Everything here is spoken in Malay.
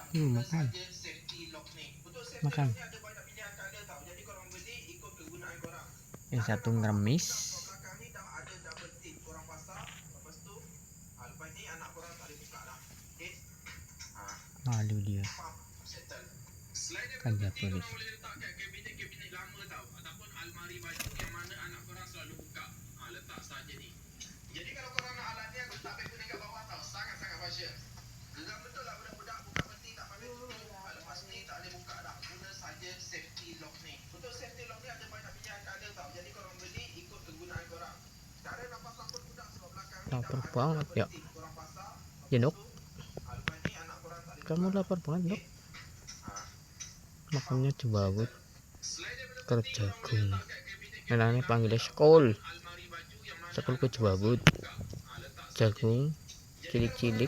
Makan. Makan. Yang satu ngeremis. Malu dia. Kerja polis. Jadi kalau korang nak alat ni, aku tak baik pun dekat bawah tau. Sangat-sangat fashion. Geram betul lah budak-budak buka peti tak pakai tutup. Lepas ni tak boleh buka dah. Guna saja safety lock ni. Untuk safety lock ni ada banyak pilihan color tau. Jadi korang beli ikut kegunaan korang. Cara nak pasang pun mudah sebab belakang ni Lapar dah banget ada ya. peti. Korang pasang. Jenuk. Lepas ni anak korang tak boleh Kamu buka. lapar banget, Dok. Makannya jebabut. Kerjagung. Enaknya panggil skol. Skol ke jebabut. Jagung cilik-cilik